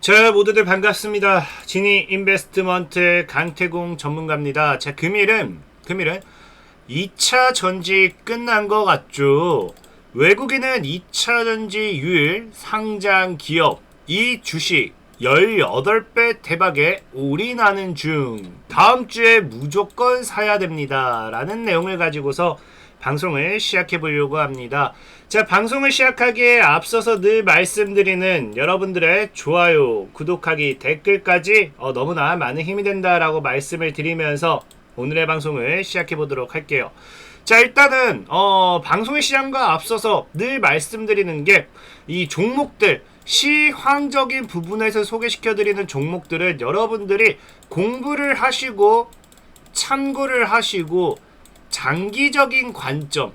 자, 모두들 반갑습니다. 지니 인베스트먼트의 강태공 전문가입니다. 자, 금일은 2차 전지 끝난 것 같죠? 외국인은 2차 전지율 상장 기업 이 주식 18배 대박에 올인하는 중. 다음 주에 무조건 사야 됩니다. 라는 내용을 가지고서 방송을 시작해 보려고 합니다. 자, 방송을 시작하기에 앞서서 늘 말씀드리는 여러분들의 좋아요, 구독하기, 댓글까지 너무나 많은 힘이 된다라고 말씀을 드리면서 오늘의 방송을 시작해 보도록 할게요. 자, 일단은 방송의 시작과 앞서서 늘 말씀드리는 게 이 종목들 시황적인 부분에서 소개시켜드리는 종목들은 여러분들이 공부를 하시고 참고를 하시고 장기적인 관점,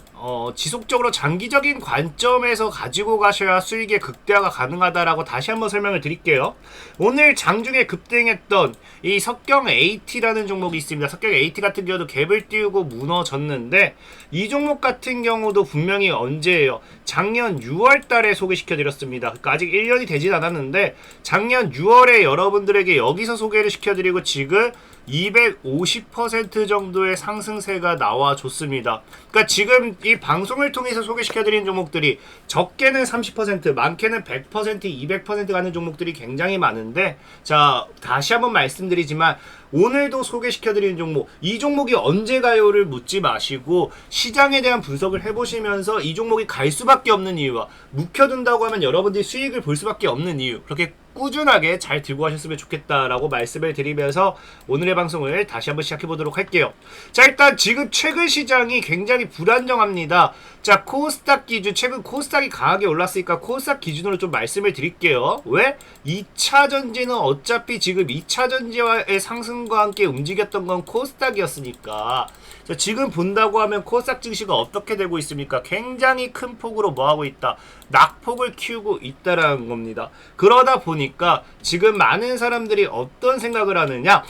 지속적으로 장기적인 관점에서 가지고 가셔야 수익의 극대화가 가능하다라고 다시 한번 설명을 드릴게요. 오늘 장중에 급등했던 이 석경 AT라는 종목이 있습니다. 석경 AT 같은 경우도 갭을 띄우고 무너졌는데 이 종목 같은 경우도 분명히 언제예요? 작년 6월 달에 소개시켜 드렸습니다. 그러니까 아직 1년이 되진 않았는데 작년 6월에 여러분들에게 여기서 소개를 시켜드리고 지금 250% 정도의 상승세가 나와줬습니다. 그러니까 지금 이 방송을 통해서 소개시켜드린 종목들이 적게는 30%, 많게는 100%, 200% 가는 종목들이 굉장히 많은데, 자, 다시 한번 말씀드리지만 오늘도 소개시켜드리는 종목, 이 종목이 언제 가요를 묻지 마시고 시장에 대한 분석을 해보시면서 이 종목이 갈 수밖에 없는 이유와 묵혀둔다고 하면 여러분들이 수익을 볼 수밖에 없는 이유, 그렇게 꾸준하게 잘 들고 가셨으면 좋겠다라고 말씀을 드리면서 오늘의 방송을 다시 한번 시작해 보도록 할게요. 자, 일단 지금 최근 시장이 굉장히 불안정합니다. 자, 코스닥 기준, 최근 코스닥이 강하게 올랐으니까 코스닥 기준으로 좀 말씀을 드릴게요. 왜? 2차 전지는 어차피 지금 2차 전지와의 상승과 함께 움직였던 건 코스닥이었으니까, 자, 지금 본다고 하면 코스닥 증시가 어떻게 되고 있습니까? 굉장히 큰 폭으로 뭐하고 있다? 낙폭을 키우고 있다라는 겁니다. 그러다 보니까 지금 많은 사람들이 어떤 생각을 하느냐?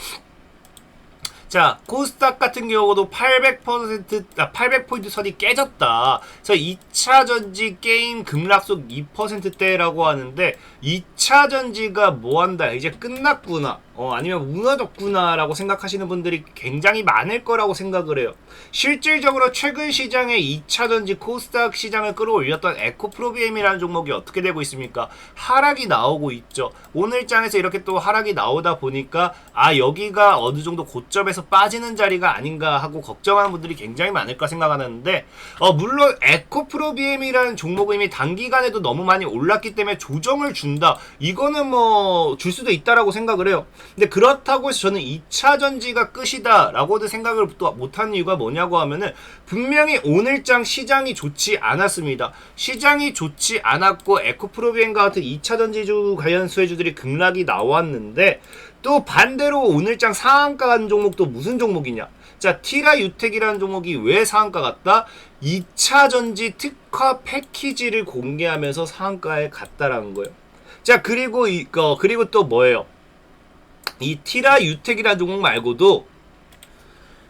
자, 코스닥 같은 경우도 800포인트 선이 깨졌다. 그래서 2차 전지 게임 급락속 2%대라고 하는데 2차 전지가 뭐한다? 이제 끝났구나. 아니면 무너졌구나 라고 생각하시는 분들이 굉장히 많을 거라고 생각을 해요. 실질적으로 최근 시장에 2차 전지 코스닥 시장을 끌어올렸던 에코프로비엠이라는 종목이 어떻게 되고 있습니까? 하락이 나오고 있죠. 오늘 장에서 이렇게 또 하락이 나오다 보니까 여기가 어느 정도 고점에서 빠지는 자리가 아닌가 하고 걱정하는 분들이 굉장히 많을 까 생각하는데, 물론 에코프로비엠이라는 종목은 이미 단기간에도 너무 많이 올랐기 때문에 조정을 준다, 이거는 뭐 줄 수도 있다라고 생각을 해요. 근데 그렇다고 해서 저는 2차 전지가 끝이다 라고도 생각을 또 못하는 이유가 뭐냐고 하면은, 분명히 오늘장 시장이 좋지 않았습니다. 시장이 좋지 않았고 에코프로비엠과 같은 2차 전지주 관련 수혜주들이 급락이 나왔는데, 또 반대로 오늘장 상한가 간 종목도 무슨 종목이냐? 자, 티라유텍이라는 종목이 왜 상한가 갔다? 2차 전지 특화 패키지를 공개하면서 상한가에 갔다라는 거예요. 자, 그리고 그리고 또 뭐예요? 이 티라유텍이라는 종목 말고도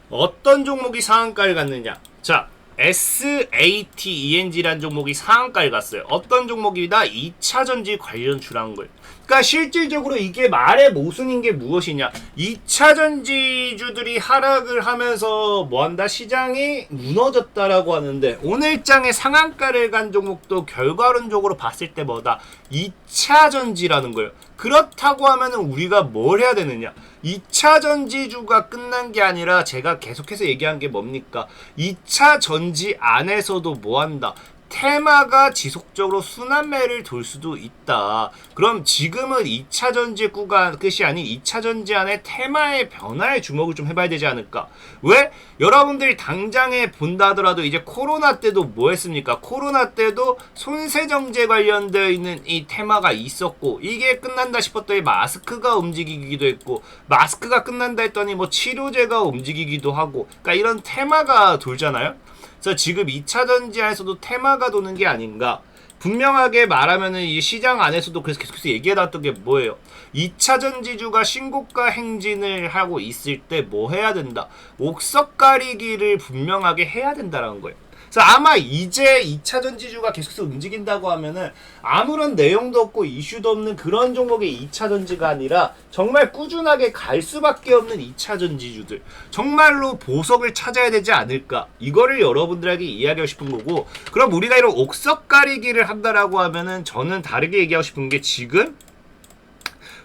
어떤 종목이 상한가를 갔느냐? 자, SATENG라는 종목이 상한가를 갔어요. 어떤 종목이다? 2차 전지 관련 주라는 거예요. 그러니까 실질적으로 이게 말의 모순인 게 무엇이냐? 2차 전지주들이 하락을 하면서 뭐한다? 시장이 무너졌다라고 하는데, 오늘장에 상한가를 간 종목도 결과론적으로 봤을 때 뭐다? 2차 전지라는 거예요. 그렇다고 하면은 우리가 뭘 해야 되느냐? 2차 전지주가 끝난 게 아니라 제가 계속해서 얘기한 게 뭡니까? 2차 전지 안에서도 뭐한다? 테마가 지속적으로 순환매를 돌 수도 있다. 그럼 지금은 2차 전지 구간 끝이 아닌 2차 전지 안에 테마의 변화에 주목을 좀 해봐야 되지 않을까? 왜? 여러분들이 당장에 본다 하더라도 이제 코로나 때도 뭐 했습니까? 코로나 때도 손세정제 관련되어 있는 이 테마가 있었고, 이게 끝난다 싶었더니 마스크가 움직이기도 했고, 마스크가 끝난다 했더니 뭐 치료제가 움직이기도 하고, 그러니까 이런 테마가 돌잖아요. 그래서 지금 2차 전지 안에서도 테마가 도는 게 아닌가. 분명하게 말하면은 이 시장 안에서도 그래서 계속해서 얘기해놨던 게 뭐예요? 2차 전지주가 신고가 행진을 하고 있을 때 뭐 해야 된다? 옥석 가리기를 분명하게 해야 된다라는 거예요. 그래서 아마 이제 2차 전지주가 계속해서 움직인다고 하면은 아무런 내용도 없고 이슈도 없는 그런 종목의 2차 전지가 아니라 정말 꾸준하게 갈 수밖에 없는 2차 전지주들, 정말로 보석을 찾아야 되지 않을까, 이거를 여러분들에게 이야기하고 싶은 거고, 그럼 우리가 이런 옥석 가리기를 한다라고 하면은 저는 다르게 얘기하고 싶은 게, 지금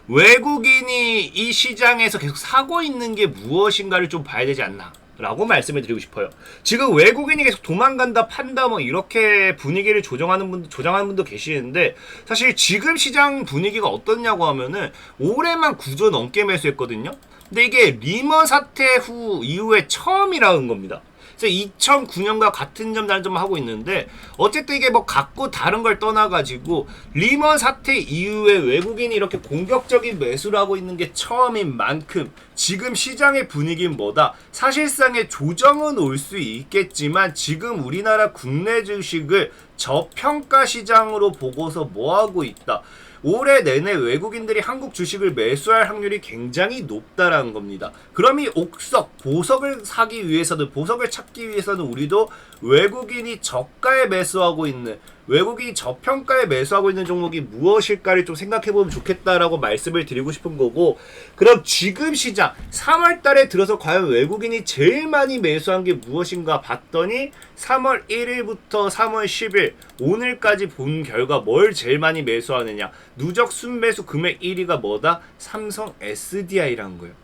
외국인이 이 시장에서 계속 사고 있는 게 무엇인가를 좀 봐야 되지 않나 라고 말씀을 드리고 싶어요. 지금 외국인이 계속 도망간다, 판다, 뭐 이렇게 분위기를 조정하는 분도 계시는데, 사실 지금 시장 분위기가 어떻냐고 하면은 올해만 9조 넘게 매수했거든요. 근데 이게 리먼 사태 이후에 처음이라는 겁니다. 그래서 2009년과 같은 점 다른 점을 하고 있는데, 어쨌든 이게 뭐 갖고 다른 걸 떠나가지고 리먼 사태 이후에 외국인이 이렇게 공격적인 매수를 하고 있는 게 처음인 만큼 지금 시장의 분위기는 뭐다? 사실상의 조정은 올 수 있겠지만 지금 우리나라 국내 주식을 저평가 시장으로 보고서 뭐하고 있다? 올해 내내 외국인들이 한국 주식을 매수할 확률이 굉장히 높다라는 겁니다. 그럼 이 옥석, 보석을 사기 위해서는, 보석을 찾기 위해서는 우리도 외국인이 저가에 매수하고 있는, 외국인이 저평가에 매수하고 있는 종목이 무엇일까를 좀 생각해보면 좋겠다라고 말씀을 드리고 싶은 거고, 그럼 지금 시장 3월 달에 들어서 과연 외국인이 제일 많이 매수한 게 무엇인가 봤더니 3월 1일부터 3월 10일 오늘까지 본 결과 뭘 제일 많이 매수하느냐, 누적 순매수 금액 1위가 뭐다? 삼성 SDI라는 거예요.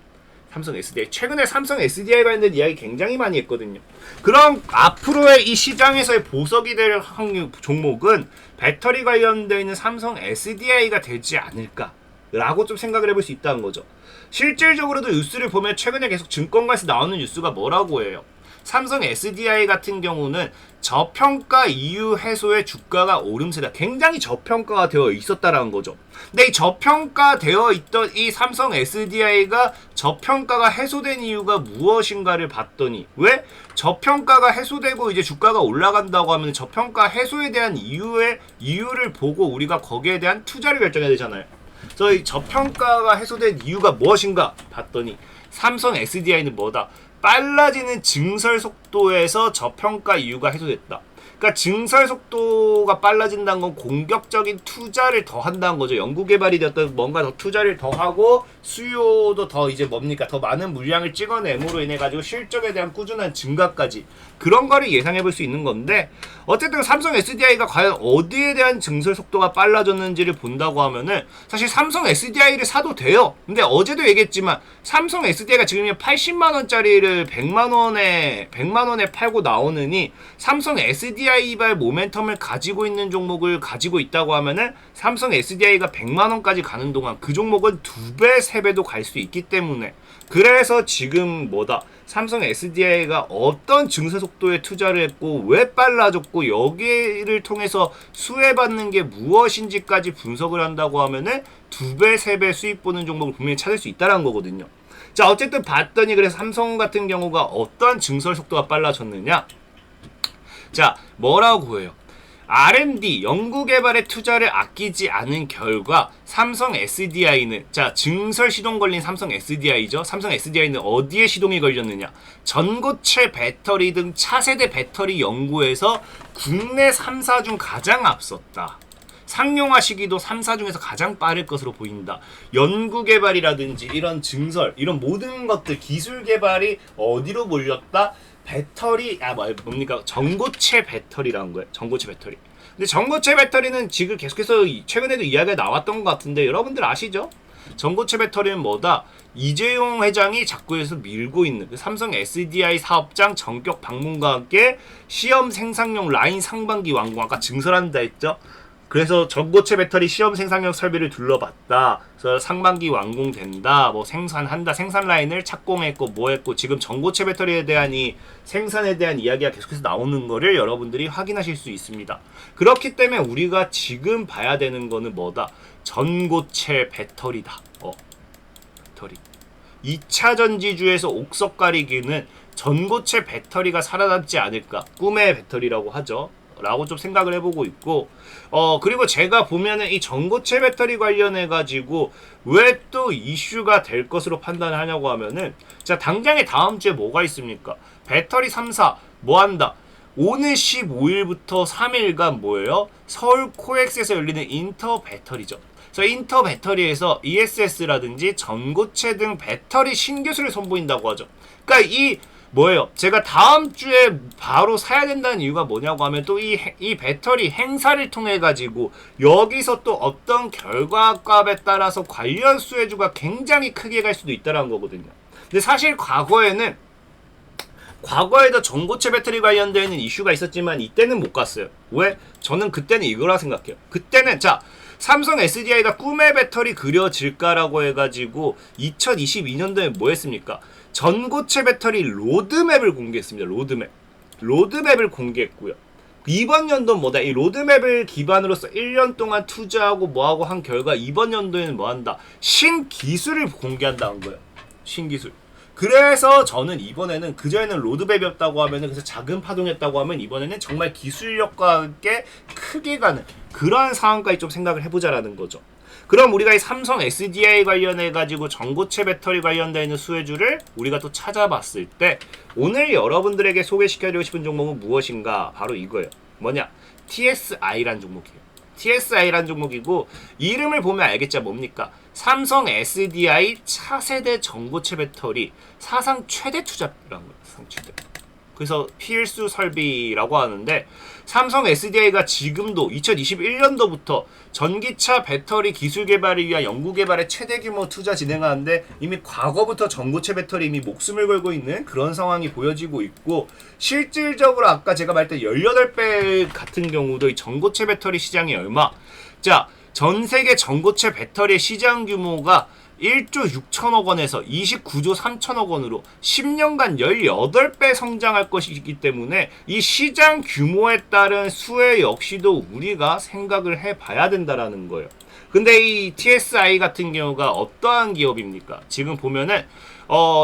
삼성 SDI. 최근에 삼성 SDI 관련된 이야기 굉장히 많이 했거든요. 그럼 앞으로의 이 시장에서의 보석이 될 확률 종목은 배터리 관련되어 있는 삼성 SDI가 되지 않을까 라고 좀 생각을 해볼 수 있다는 거죠. 실질적으로도 뉴스를 보면 최근에 계속 증권가에서 나오는 뉴스가 뭐라고 해요? 삼성 SDI 같은 경우는 저평가 이유 해소에 주가가 오름세다. 굉장히 저평가가 되어 있었다라는 거죠. 근데 이 저평가되어 있던 이 삼성 SDI가 저평가가 해소된 이유가 무엇인가를 봤더니, 왜 저평가가 해소되고 이제 주가가 올라간다고 하면 저평가 해소에 대한 이유를 보고 우리가 거기에 대한 투자를 결정해야 되잖아요. 그래서 이 저평가가 해소된 이유가 무엇인가 봤더니 삼성 SDI는 뭐다? 빨라지는 증설 속도에서 저평가 이유가 해소됐다. 그러니까 증설 속도가 빨라진다는 건 공격적인 투자를 더 한다는 거죠. 연구개발이 되었던 뭔가 더 투자를 더 하고 수요도 더 이제 뭡니까? 더 많은 물량을 찍어냄으로 인해 가지고 실적에 대한 꾸준한 증가까지, 그런 거를 예상해 볼 수 있는 건데, 어쨌든 삼성 SDI가 과연 어디에 대한 증설 속도가 빨라졌는지를 본다고 하면은 사실 삼성 SDI를 사도 돼요. 근데 어제도 얘기했지만 삼성 SDI가 지금 80만 원짜리를 100만 원에 팔고 나오느니, 삼성 SDI발 모멘텀을 가지고 있는 종목을 가지고 있다고 하면은 삼성 SDI가 100만 원까지 가는 동안 그 종목은 2배, 3배도 갈 수 있기 때문에, 그래서 지금 뭐다? 삼성 SDI가 어떤 증설 속도에 투자를 했고 왜 빨라졌고 여기를 통해서 수혜받는 게 무엇인지까지 분석을 한다고 하면은 2배, 3배 수익 보는 종목을 분명히 찾을 수 있다는 거거든요. 자, 어쨌든 봤더니 그래서 삼성 같은 경우가 어떤 증설 속도가 빨라졌느냐? 자, 뭐라고 해요? R&D, 연구개발에 투자를 아끼지 않은 결과 삼성 SDI는, 자, 증설 시동 걸린 삼성 SDI죠. 삼성 SDI는 어디에 시동이 걸렸느냐? 전고체 배터리 등 차세대 배터리 연구에서 국내 3사 중 가장 앞섰다. 상용화 시기도 3사 중에서 가장 빠를 것으로 보인다. 연구개발이라든지 이런 증설, 이런 모든 것들, 기술 개발이 어디로 몰렸다? 배터리, 뭡니까? 전고체 배터리라는 거예요. 전고체 배터리. 근데 전고체 배터리는 지금 계속해서 최근에도 이야기가 나왔던 것 같은데 여러분들 아시죠? 전고체 배터리는 뭐다? 이재용 회장이 자꾸 해서 밀고 있는 그 삼성 SDI 사업장 전격 방문과 함께 시험 생산용 라인 상반기 완공, 아까 증설한다 했죠? 그래서 전고체 배터리 시험 생산용 설비를 둘러봤다. 그래서 상반기 완공된다. 뭐 생산한다. 생산 라인을 착공했고 뭐 했고, 지금 전고체 배터리에 대한 이 생산에 대한 이야기가 계속해서 나오는 거를 여러분들이 확인하실 수 있습니다. 그렇기 때문에 우리가 지금 봐야 되는 거는 뭐다? 전고체 배터리다. 배터리. 2차 전지주에서 옥석 가리기는 전고체 배터리가 살아남지 않을까. 꿈의 배터리라고 하죠. 라고 좀 생각을 해보고 있고, 그리고 제가 보면은 이 전고체 배터리 관련해 가지고 왜 또 이슈가 될 것으로 판단을 하냐고 하면은, 자, 당장에 다음 주에 뭐가 있습니까? 배터리 3사 뭐 한다? 오늘 15일부터 3일간 뭐예요? 서울 코엑스에서 열리는 인터 배터리죠. 그래서 인터 배터리에서 ESS라든지 전고체 등 배터리 신기술을 선보인다고 하죠. 그러니까 이 뭐예요? 제가 다음 주에 바로 사야 된다는 이유가 뭐냐고 하면 또 이 배터리 행사를 통해 가지고 여기서 또 어떤 결과값에 따라서 관련 수혜주가 굉장히 크게 갈 수도 있다는 거거든요. 근데 사실 과거에도 전고체 배터리 관련되어 있는 이슈가 있었지만 이때는 못 갔어요. 왜? 저는 그때는 이거라 생각해요. 그때는 자 삼성 SDI가 꿈의 배터리 그려질까라고 해가지고 2022년도에 뭐 했습니까? 전고체 배터리 로드맵을 공개했습니다. 로드맵을 공개했고요. 이번 연도는 뭐다? 이 로드맵을 기반으로서 1년 동안 투자하고 뭐하고 한 결과 이번 연도에는 뭐한다? 신기술을 공개한다는 거예요. 신기술. 그래서 저는 이번에는 그전에는 로드맵이었다고 하면은 그래서 작은 파동이었다고 하면 이번에는 정말 기술력과 함께 크게 가는 그러한 상황까지 좀 생각을 해보자라는 거죠. 그럼 우리가 이 삼성 SDI 관련해 가지고 전고체 배터리 관련되어 있는 수혜주를 우리가 또 찾아봤을 때 오늘 여러분들에게 소개시켜드리고 싶은 종목은 무엇인가? 바로 이거예요. 뭐냐? TSI란 종목이에요. TSI란 종목이고 이름을 보면 알겠죠? 뭡니까? 삼성 SDI 차세대 전고체 배터리 사상 최대 투자라는 거예요. 사상 최대. 그래서 필수 설비라고 하는데 삼성 SDI가 지금도 2021년도부터 전기차 배터리 기술 개발을 위한 연구 개발에 최대 규모 투자 진행하는데 이미 과거부터 전고체 배터리 이미 목숨을 걸고 있는 그런 상황이 보여지고 있고 실질적으로 아까 제가 말했던 18배 같은 경우도 이 전고체 배터리 시장이 얼마? 자, 전 세계 전고체 배터리 시장 규모가 1조 6천억 원에서 29조 3천억 원으로 10년간 18배 성장할 것이기 때문에 이 시장 규모에 따른 수혜 역시도 우리가 생각을 해봐야 된다라는 거예요. 근데 이 TSI 같은 경우가 어떠한 기업입니까? 지금 보면은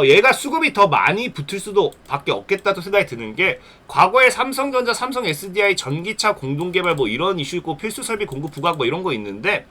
얘가 수급이 더 많이 붙을 수도 밖에 없겠다도 생각이 드는 게 과거에 삼성전자, 삼성 SDI 전기차 공동개발 뭐 이런 이슈 있고 필수 설비 공급 부각 뭐 이런 거 있는데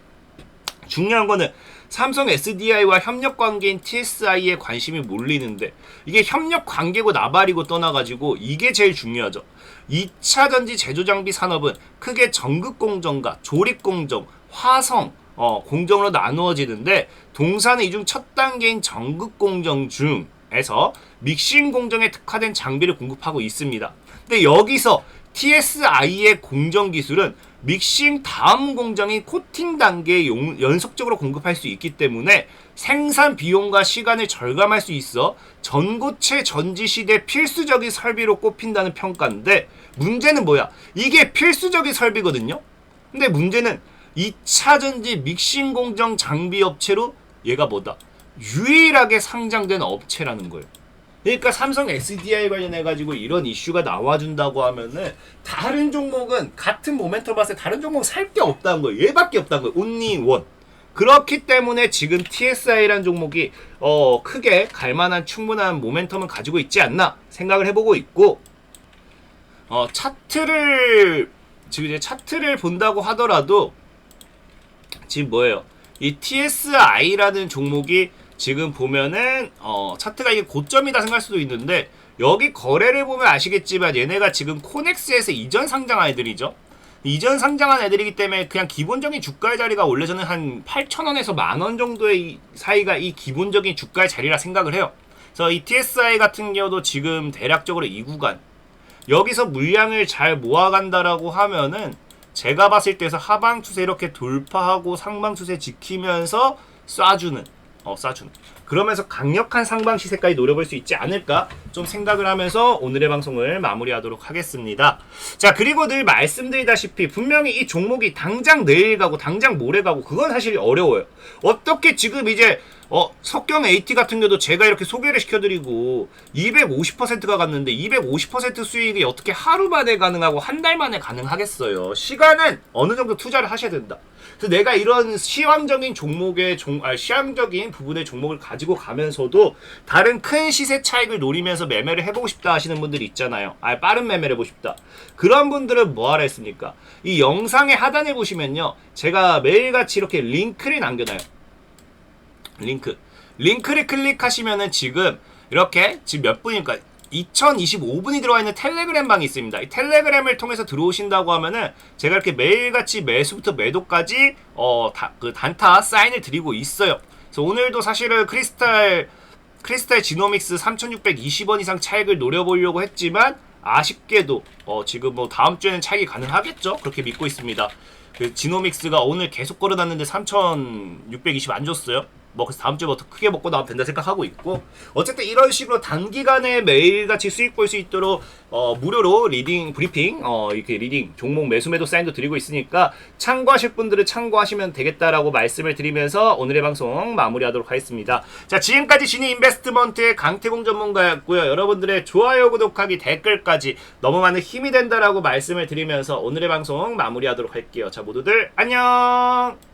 중요한 거는 삼성 SDI와 협력 관계인 TSI에 관심이 몰리는데 이게 협력 관계고 나발이고 떠나가지고 이게 제일 중요하죠. 2차 전지 제조 장비 산업은 크게 전극 공정과 조립 공정, 화성 공정으로 나누어지는데 동사는 이 중 첫 단계인 전극 공정 중에서 믹싱 공정에 특화된 장비를 공급하고 있습니다. 근데 여기서 TSI의 공정 기술은 믹싱 다음 공정인 코팅 단계에 연속적으로 공급할 수 있기 때문에 생산 비용과 시간을 절감할 수 있어 전고체 전지시대 필수적인 설비로 꼽힌다는 평가인데 문제는 뭐야? 이게 필수적인 설비거든요? 근데 문제는 2차 전지 믹싱 공정 장비 업체로 얘가 뭐다? 유일하게 상장된 업체라는 거예요. 그러니까 삼성 SDI 관련해가지고 이런 이슈가 나와준다고 하면은 다른 종목은 같은 모멘텀 봤을 때 다른 종목 살 게 없다는 거예요. 얘밖에 없다는 거예요. only one. 그렇기 때문에 지금 TSI라는 종목이 크게 갈만한 충분한 모멘텀을 가지고 있지 않나 생각을 해보고 있고 차트를 지금 이제 차트를 본다고 하더라도 지금 뭐예요? 이 TSI라는 종목이 지금 보면은 차트가 이게 고점이다 생각할 수도 있는데 여기 거래를 보면 아시겠지만 얘네가 지금 코넥스에서 이전 상장한 애들이죠. 이전 상장한 애들이기 때문에 그냥 기본적인 주가의 자리가 원래 저는 한 8,000원에서 만원 정도의 사이가 이 기본적인 주가의 자리라 생각을 해요. 그래서 이 TSI 같은 경우도 지금 대략적으로 이 구간 여기서 물량을 잘 모아간다라고 하면은 제가 봤을 때에서 하방 추세 이렇게 돌파하고 상방 추세 지키면서 쏴주는 그러면서 강력한 상방 시세까지 노려볼 수 있지 않을까 좀 생각을 하면서 오늘의 방송을 마무리하도록 하겠습니다. 자, 그리고 늘 말씀드리다시피 분명히 이 종목이 당장 내일 가고 당장 모레 가고 그건 사실 어려워요. 어떻게 지금 이제 석경 AT 같은 경우도 제가 이렇게 소개를 시켜드리고 250%가 갔는데 250% 수익이 어떻게 하루 만에 가능하고 한 달 만에 가능하겠어요. 시간은 어느 정도 투자를 하셔야 된다. 그래서 내가 이런 시황적인 종목의 시황적인 부분의 종목을 가지고 가면서도 다른 큰 시세 차익을 노리면서 매매를 해보고 싶다 하시는 분들이 있잖아요. 빠른 매매를 해보고 싶다. 그런 분들은 뭐 하라 했습니까? 이 영상의 하단에 보시면요, 제가 매일같이 이렇게 링크를 남겨놔요. 링크를 클릭하시면은 지금 이렇게 지금 몇 분일까? 2025분이 들어와 있는 텔레그램 방이 있습니다. 이 텔레그램을 통해서 들어오신다고 하면은 제가 이렇게 매일같이 매수부터 매도까지 그 단타 사인을 드리고 있어요. 그래서 오늘도 사실은 크리스탈 지노믹스 3620원 이상 차익을 노려보려고 했지만 아쉽게도 지금 뭐 다음 주에는 차익이 가능하겠죠? 그렇게 믿고 있습니다. 그 지노믹스가 오늘 계속 걸어놨는데 3620 안 줬어요. 뭐 그래서 다음 주부터 크게 먹고 나오면 된다 생각하고 있고, 어쨌든 이런 식으로 단기간에 매일같이 수익 볼 수 있도록 무료로 리딩 브리핑 이렇게 리딩 종목 매수 매도 사인도 드리고 있으니까 참고하실 분들은 참고하시면 되겠다라고 말씀을 드리면서 오늘의 방송 마무리하도록 하겠습니다. 자, 지금까지 지니 인베스트먼트의 강태공 전문가였고요. 여러분들의 좋아요, 구독하기, 댓글까지 너무 많은 힘이 된다라고 말씀을 드리면서 오늘의 방송 마무리하도록 할게요. 자, 모두들 안녕.